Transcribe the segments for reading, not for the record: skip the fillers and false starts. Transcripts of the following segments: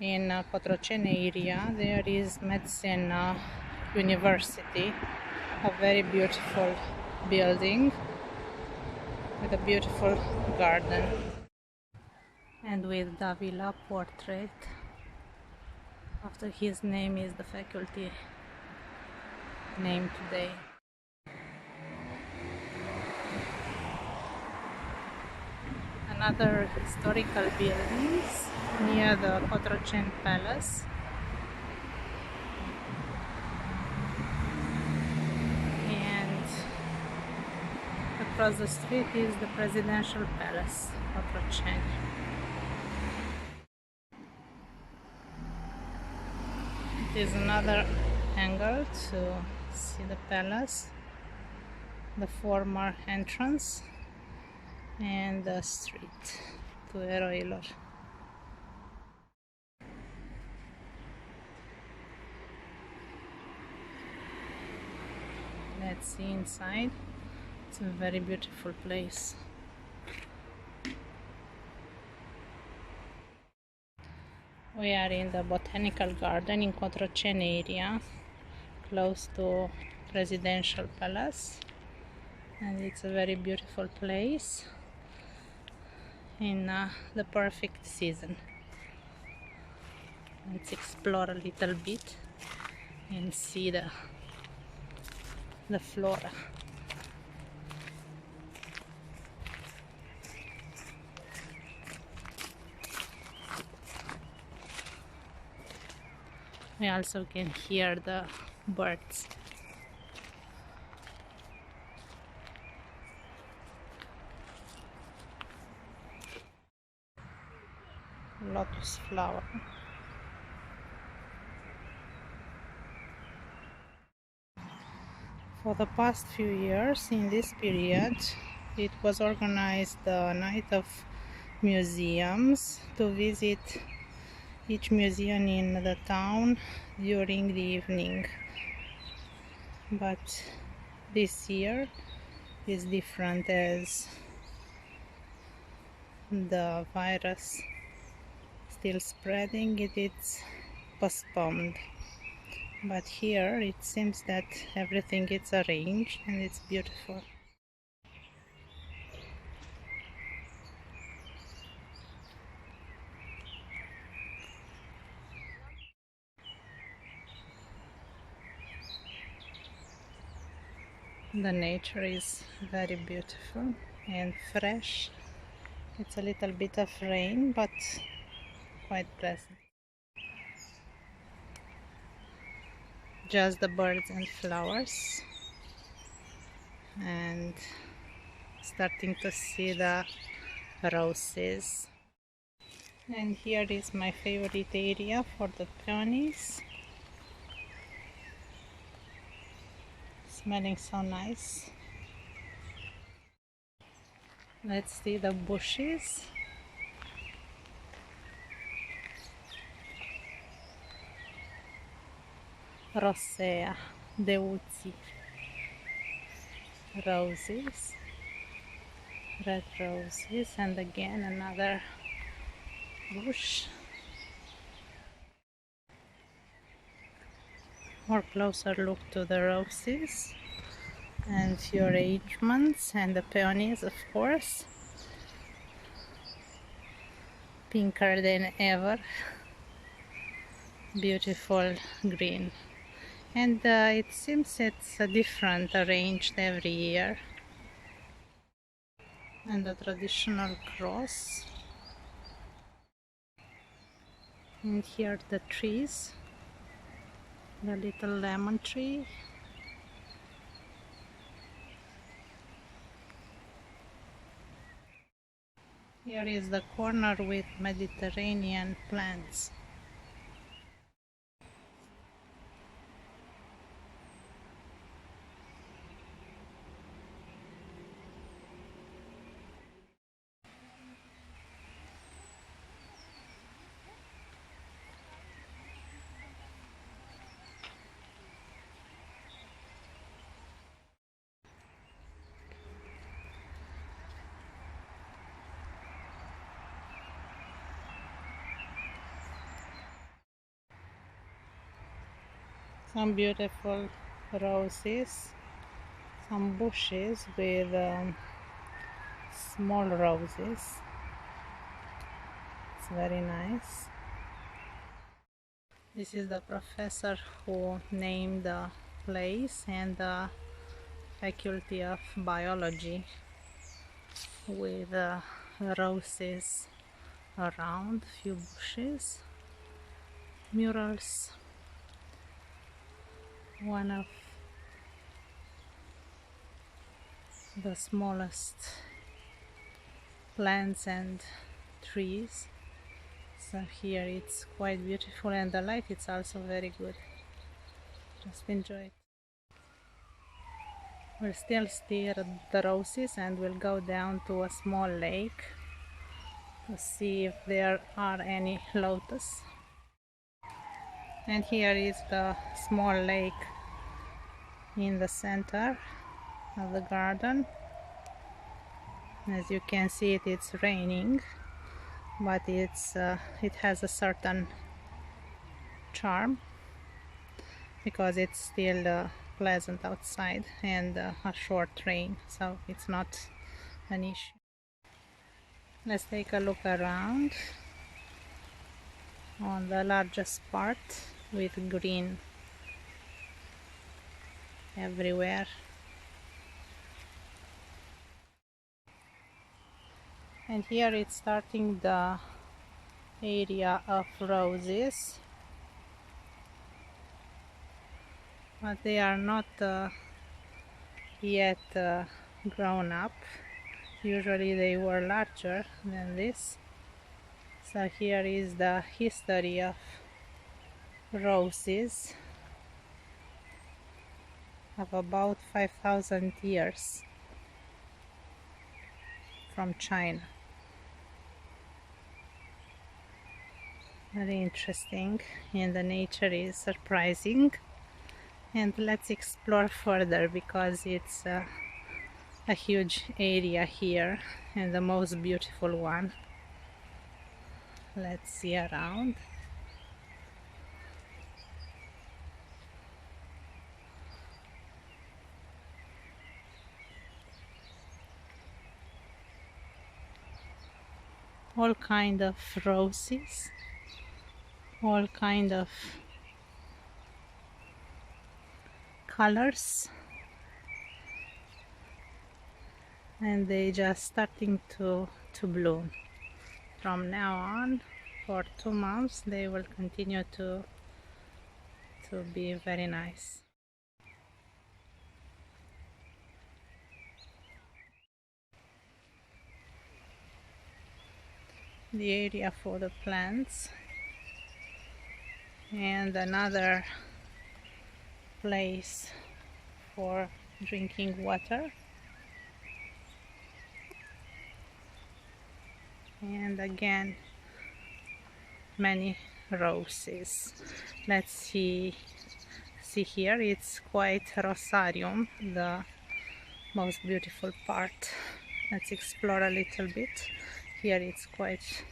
in Cotroceni area. There is medicine university, a very beautiful building with a beautiful garden and with Davila portrait. After his name is the faculty name today. Another historical buildings near the Cotroceni Palace. And across the street is the Presidential Palace, Cotroceni. It is another angle to see the palace, the former entrance, and the street to Eroilor. Let's see inside. It's a very beautiful place. We are in the Botanical Garden in Cotroceni area, close to Presidential Palace, and it's a very beautiful place in the perfect season. Let's explore a little bit and see the flora. We also can hear the birds. Lotus flower. For the past few years, in this period, it was organized the night of museums to visit each museum in the town during the evening. But this year is different, as the virus still spreading. It's postponed. But here it seems that everything is arranged and it's beautiful. The nature is very beautiful and fresh. It's a little bit of rain, but quite pleasant. Just the birds and flowers, and starting to see the roses. And here is my favorite area for the peonies. Smelling so nice. Let's see the bushes. Rosea, deutzi, roses, red roses, and again another bush. More closer look to the roses and few arrangements, and the peonies, of course, pinker than ever, beautiful green. And it seems it's different, arranged every year. And the traditional cross. And here the trees, the little lemon tree. Here is the corner with Mediterranean plants. Some beautiful roses, some bushes with small roses. It's very nice. This is the professor who named the place and the faculty of biology with roses around, few bushes, murals. One of the smallest plants and trees. So here it's quite beautiful, and the light is also very good. Just enjoy it. We'll still stare at the roses and we'll go down to a small lake to see if there are any lotus. And here is the small lake in the center of the garden. As you can see, it's raining, but it has a certain charm because it's still pleasant outside and a short rain, so it's not an issue. Let's take a look around on the largest part with green everywhere. And here it's starting the area of roses, but they are not yet grown up. Usually they were larger than this. So here is the history of roses of about 5,000 years from China. Very interesting, and the nature is surprising. And let's explore further because it's a huge area here and the most beautiful one. Let's see around. All kind of roses, all kind of colors, and they just starting to bloom. From now on, for 2 months, they will continue to be very nice. The area for the plants, and another place for drinking water, and again many roses. Let's see here, it's quite rosarium, the most beautiful part. Let's explore a little bit. Here it's quite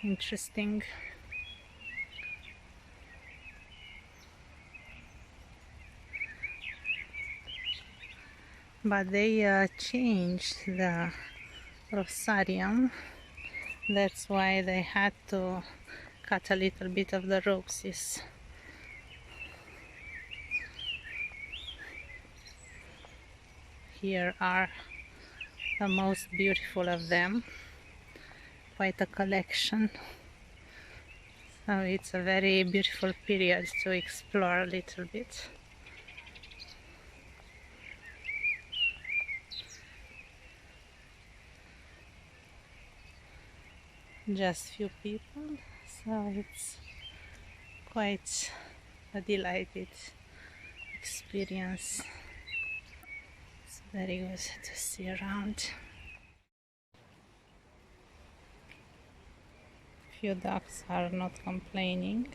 interesting. But they changed the rosarium, that's why they had to cut a little bit of the roses. Here are the most beautiful of them, quite a collection. So it's a very beautiful period to explore a little bit. Just few people, so it's quite a delighted experience. It's very good to see around. Few ducks are not complaining.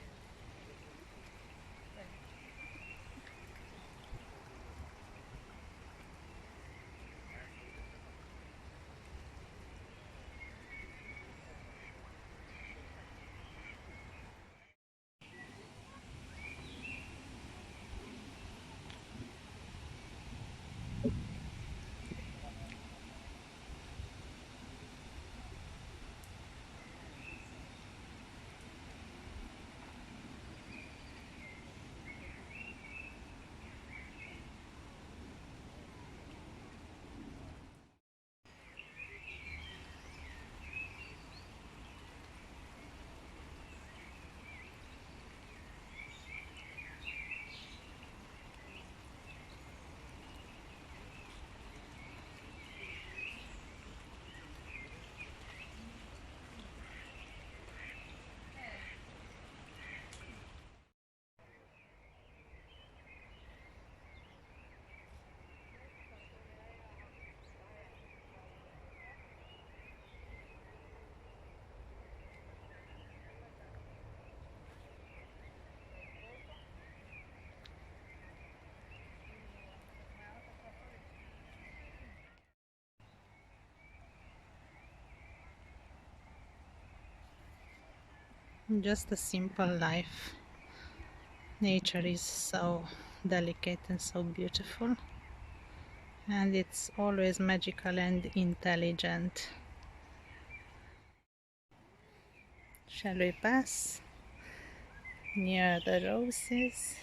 Just a simple life. Nature is so delicate and so beautiful, and it's always magical and intelligent. Shall we pass near the roses?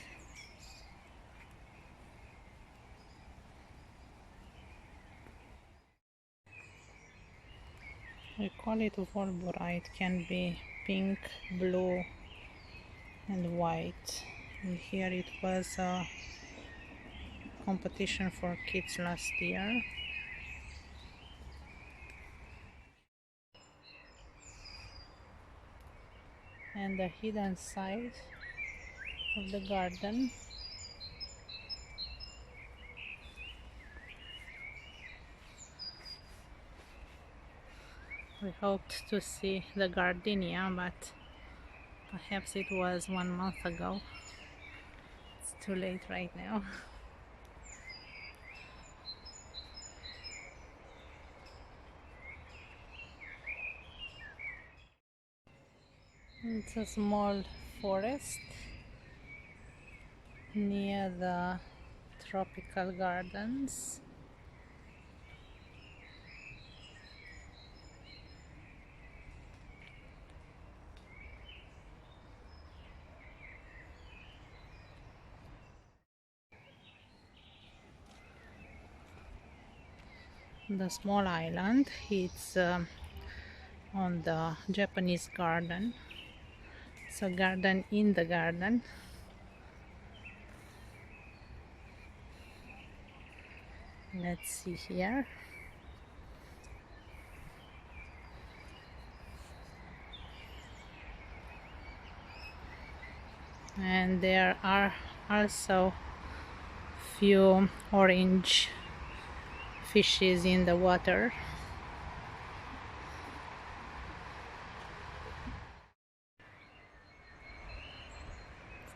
We call it Volbora. It can be pink, blue, and white. And here it was a competition for kids last year. And the hidden side of the garden. We hoped to see the gardenia, but perhaps it was 1 month ago. It's too late right now. It's a small forest near the tropical gardens. The small island, it's on the Japanese garden. It's a garden in the garden. Let's see here. And there are also few orange fishes in the water.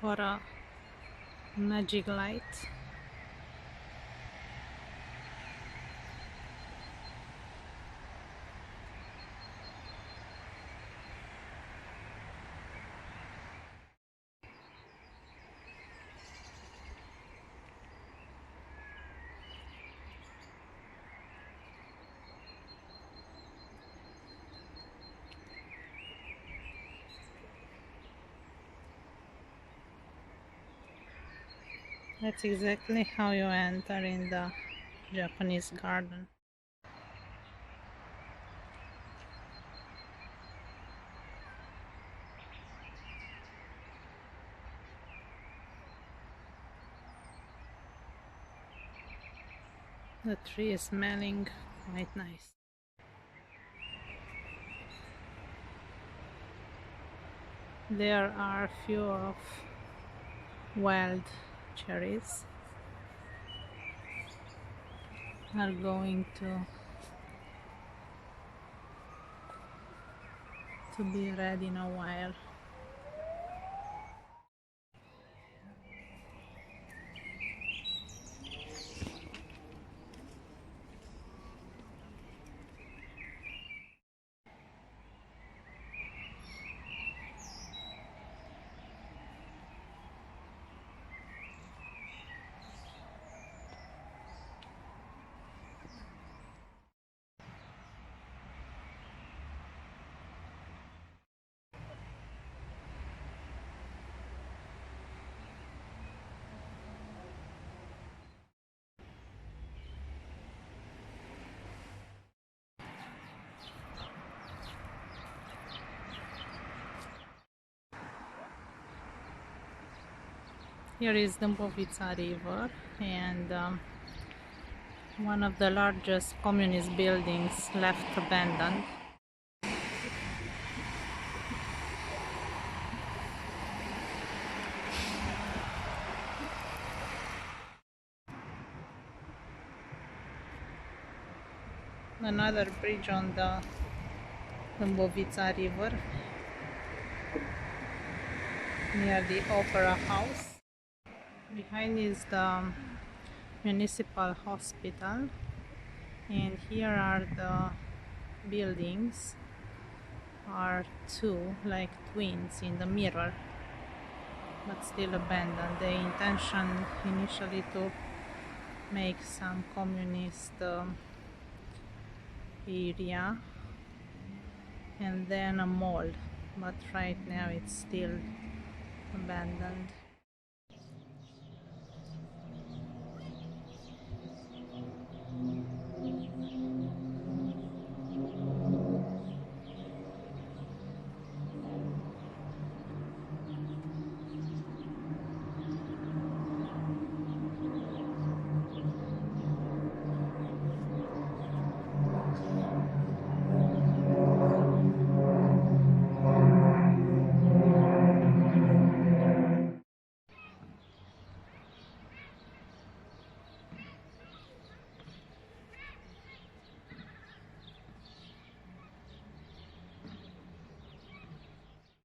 For a magic light. That's exactly how you enter in the Japanese garden. The tree is smelling quite nice. There are few of wild cherries are going to be red in a while. Here is the Dambovita river, and one of the largest communist buildings left abandoned. Another bridge on the Dambovita river near the Opera House. Behind is the municipal hospital, and here are the buildings are two like twins in the mirror, but still abandoned. The intention initially to make some communist area and then a mall, but right now it's still abandoned.